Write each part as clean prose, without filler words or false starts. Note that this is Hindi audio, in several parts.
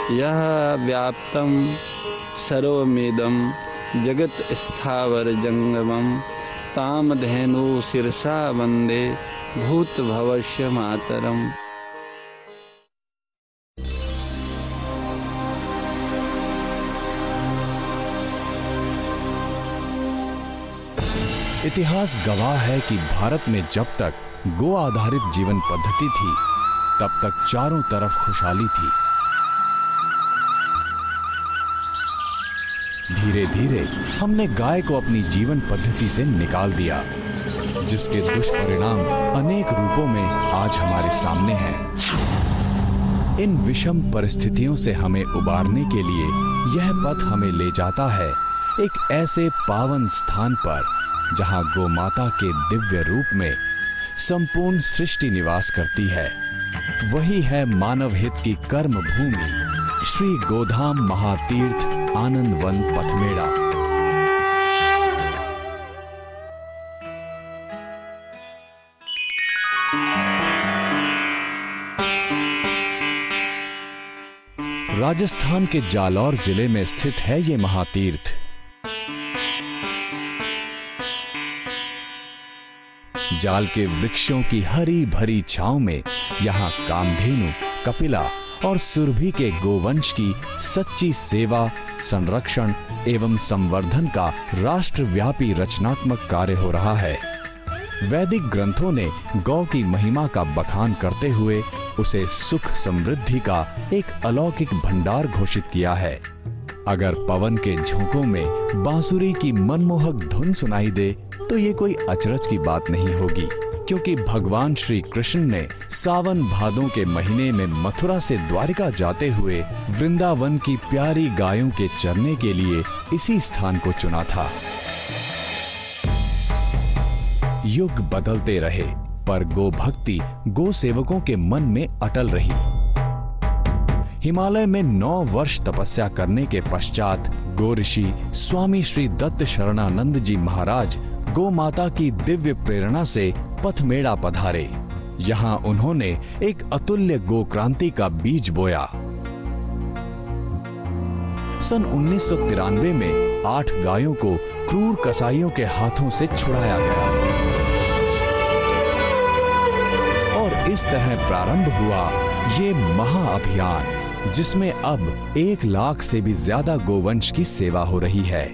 यः व्याप्तं सर्वमिदं जगत् स्थावर जंगमं तामधेनु शिरसा वंदे भूतभवस्य मातरम्। इतिहास गवाह है कि भारत में जब तक गो आधारित जीवन पद्धति थी तब तक चारों तरफ खुशहाली थी। धीरे धीरे हमने गाय को अपनी जीवन पद्धति से निकाल दिया, जिसके दुष्परिणाम अनेक रूपों में आज हमारे सामने हैं। इन विषम परिस्थितियों से हमें उबारने के लिए यह पथ हमें ले जाता है एक ऐसे पावन स्थान पर जहां गौ माता के दिव्य रूप में संपूर्ण सृष्टि निवास करती है। वही है मानव हित की कर्म भूमि श्री गोधाम महातीर्थ आनंद वन पथमेड़ा। राजस्थान के जालौर जिले में स्थित है ये महातीर्थ। जाल के वृक्षों की हरी भरी छांव में यहाँ कामधेनु, कपिला और सुरभि के गोवंश की सच्ची सेवा, संरक्षण एवं संवर्धन का राष्ट्रव्यापी रचनात्मक कार्य हो रहा है। वैदिक ग्रंथों ने गौ की महिमा का बखान करते हुए उसे सुख समृद्धि का एक अलौकिक भंडार घोषित किया है। अगर पवन के झोंकों में बांसुरी की मनमोहक धुन सुनाई दे तो ये कोई अचरज की बात नहीं होगी, क्योंकि भगवान श्री कृष्ण ने सावन भादों के महीने में मथुरा से द्वारिका जाते हुए वृंदावन की प्यारी गायों के चरने के लिए इसी स्थान को चुना था। युग बदलते रहे पर गो भक्ति गो सेवकों के मन में अटल रही। हिमालय में 9 वर्ष तपस्या करने के पश्चात गो ऋषि स्वामी श्री दत्त शरणानंद जी महाराज गो माता की दिव्य प्रेरणा से पथमेड़ा पधारे। यहाँ उन्होंने एक अतुल्य गो क्रांति का बीज बोया। सन 1993 में 8 गायों को क्रूर कसाईयों के हाथों से छुड़ाया गया और इस तरह प्रारंभ हुआ ये महाअभियान, जिसमें अब 1 लाख से भी ज्यादा गोवंश की सेवा हो रही है।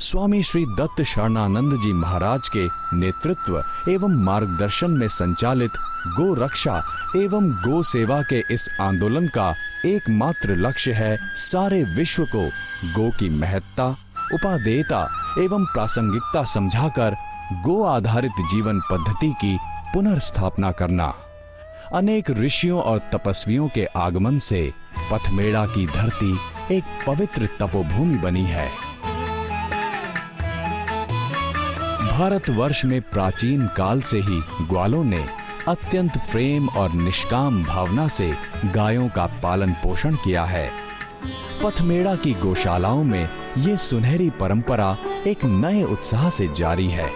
स्वामी श्री दत्त शरणानंद जी महाराज के नेतृत्व एवं मार्गदर्शन में संचालित गो रक्षा एवं गो सेवा के इस आंदोलन का एकमात्र लक्ष्य है सारे विश्व को गो की महत्ता, उपादेयता एवं प्रासंगिकता समझाकर गो आधारित जीवन पद्धति की पुनर्स्थापना करना। अनेक ऋषियों और तपस्वियों के आगमन से पथमेड़ा की धरती एक पवित्र तपोभूमि बनी है। भारतवर्ष में प्राचीन काल से ही ग्वालों ने अत्यंत प्रेम और निष्काम भावना से गायों का पालन पोषण किया है। पथमेड़ा की गौशालाओं में ये सुनहरी परंपरा एक नए उत्साह से जारी है।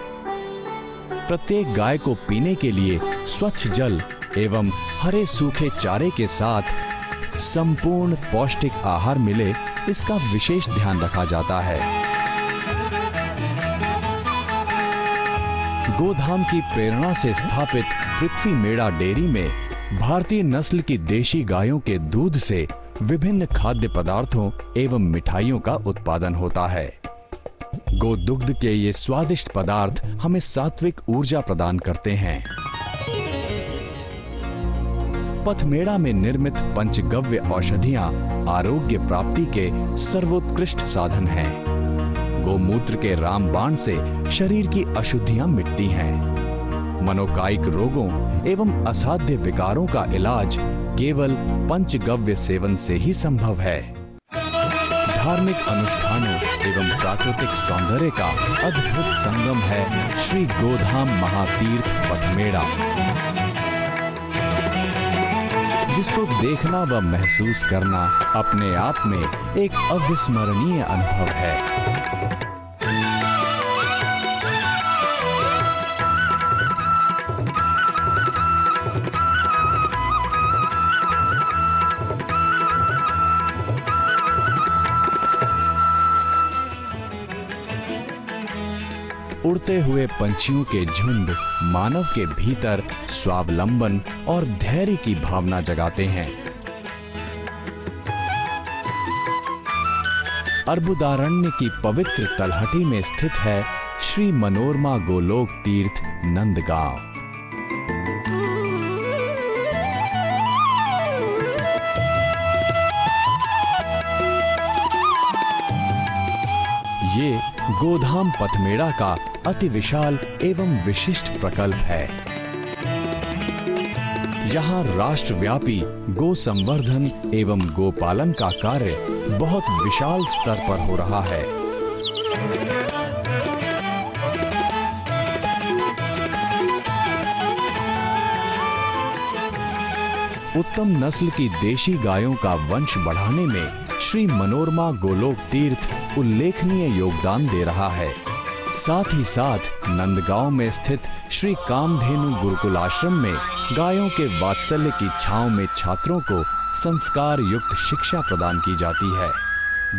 प्रत्येक गाय को पीने के लिए स्वच्छ जल एवं हरे सूखे चारे के साथ संपूर्ण पौष्टिक आहार मिले, इसका विशेष ध्यान रखा जाता है। गोधाम की प्रेरणा से स्थापित पृथ्वी मेड़ा डेयरी में भारतीय नस्ल की देशी गायों के दूध से विभिन्न खाद्य पदार्थों एवं मिठाइयों का उत्पादन होता है। गोदुग्ध के ये स्वादिष्ट पदार्थ हमें सात्विक ऊर्जा प्रदान करते हैं। पथमेड़ा में निर्मित पंचगव्य औषधियां आरोग्य प्राप्ति के सर्वोत्कृष्ट साधन हैं। गोमूत्र के रामबाण से शरीर की अशुद्धियां मिटती हैं। मनोकायिक रोगों एवं असाध्य विकारों का इलाज केवल पंचगव्य सेवन से ही संभव है। धार्मिक अनुष्ठानों एवं प्राकृतिक सौंदर्य का अद्भुत संगम है श्री गोधाम महातीर्थ पथमेड़ा, जिसको देखना व महसूस करना अपने आप में एक अविस्मरणीय अनुभव है। उड़ते हुए पंछियों के झुंड मानव के भीतर स्वावलंबन और धैर्य की भावना जगाते हैं। अर्बुदारण्य की पवित्र तलहटी में स्थित है श्री मनोरमा गोलोक तीर्थ नंदगांव। ये गोधाम पथमेड़ा का अति विशाल एवं विशिष्ट प्रकल्प है। यहाँ राष्ट्रव्यापी गो संवर्धन एवं गोपालन का कार्य बहुत विशाल स्तर पर हो रहा है। उत्तम नस्ल की देशी गायों का वंश बढ़ाने में श्री मनोरमा गोलोक तीर्थ उल्लेखनीय योगदान दे रहा है। साथ ही साथ नंदगांव में स्थित श्री कामधेनु गुरुकुल आश्रम में गायों के वात्सल्य की छांव में छात्रों को संस्कार युक्त शिक्षा प्रदान की जाती है।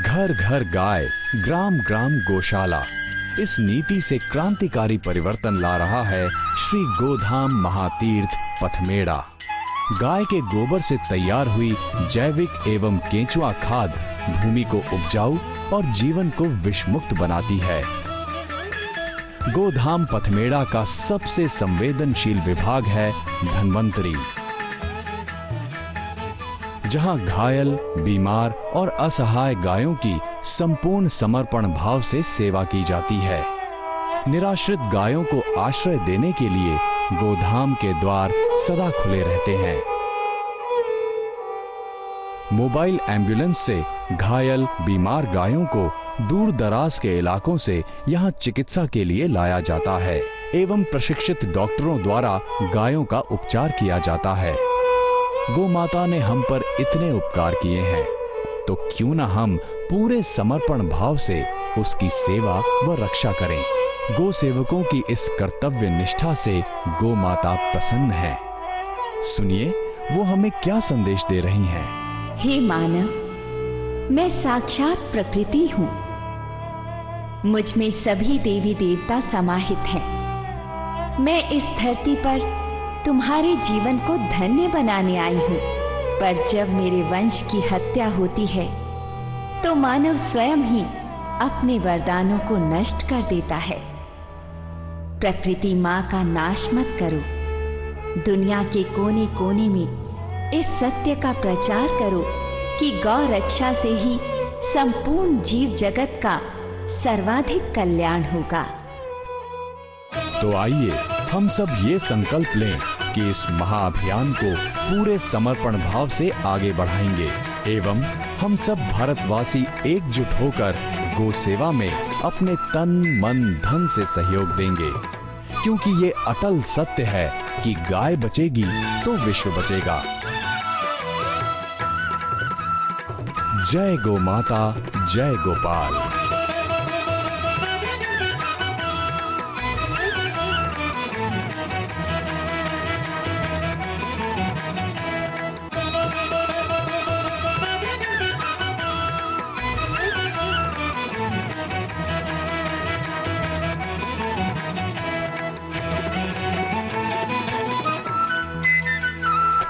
घर घर गाय, ग्राम ग्राम गौशाला, इस नीति से क्रांतिकारी परिवर्तन ला रहा है श्री गोधाम महातीर्थ पथमेड़ा। गाय के गोबर से तैयार हुई जैविक एवं केंचुआ खाद भूमि को उपजाऊ और जीवन को विषमुक्त बनाती है। गोधाम पथमेड़ा का सबसे संवेदनशील विभाग है धन्वंतरी, जहां घायल, बीमार और असहाय गायों की संपूर्ण समर्पण भाव से सेवा की जाती है। निराश्रित गायों को आश्रय देने के लिए गोधाम के द्वार सदा खुले रहते हैं। मोबाइल एम्बुलेंस से घायल, बीमार गायों को दूर दराज के इलाकों से यहाँ चिकित्सा के लिए लाया जाता है एवं प्रशिक्षित डॉक्टरों द्वारा गायों का उपचार किया जाता है। गौ माता ने हम पर इतने उपकार किए हैं, तो क्यों न हम पूरे समर्पण भाव से उसकी सेवा व रक्षा करें। गो सेवकों की इस कर्तव्य निष्ठा से गो माता प्रसन्न है। सुनिए वो हमें क्या संदेश दे रही हैं। हे मानव, मैं साक्षात प्रकृति हूँ। मुझ में सभी देवी देवता समाहित हैं। मैं इस धरती पर तुम्हारे जीवन को धन्य बनाने आई हूँ, पर जब मेरे वंश की हत्या होती है तो मानव स्वयं ही अपने वरदानों को नष्ट कर देता है। प्रकृति माँ का नाश मत करो। दुनिया के कोने कोने में इस सत्य का प्रचार करो कि गौ रक्षा से ही संपूर्ण जीव जगत का सर्वाधिक कल्याण होगा। तो आइए हम सब ये संकल्प लें कि इस महाअभियान को पूरे समर्पण भाव से आगे बढ़ाएंगे एवं हम सब भारतवासी एकजुट होकर गो सेवा में अपने तन, मन, धन से सहयोग देंगे, क्योंकि ये अटल सत्य है कि गाय बचेगी तो विश्व बचेगा। जय गो माता, जय गोपाल।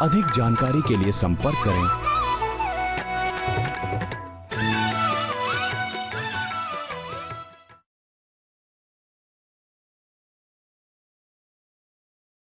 अधिक जानकारी के लिए संपर्क करें